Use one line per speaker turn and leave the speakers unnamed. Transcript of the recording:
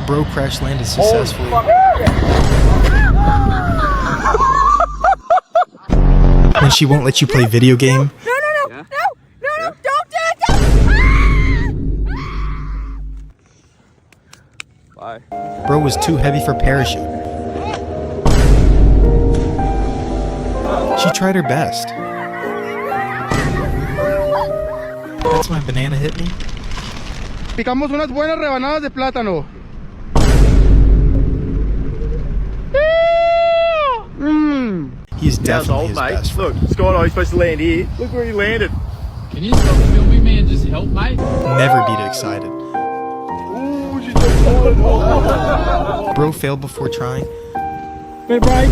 Bro crash landed successfully. When she won't let you play video game.
No, don't do it!
Bye.
Bro was too heavy for parachute. She tried her best. That's my banana hit me.
Picamos unas buenas rebanadas de plátano.
He's definitely his best friend.
Look, Skydive's supposed to land here. Look where he landed.
Can you stop filming me and just help, mate?
Never be excited.
Ooh, she just
Bro failed before trying.
Hey, Brian.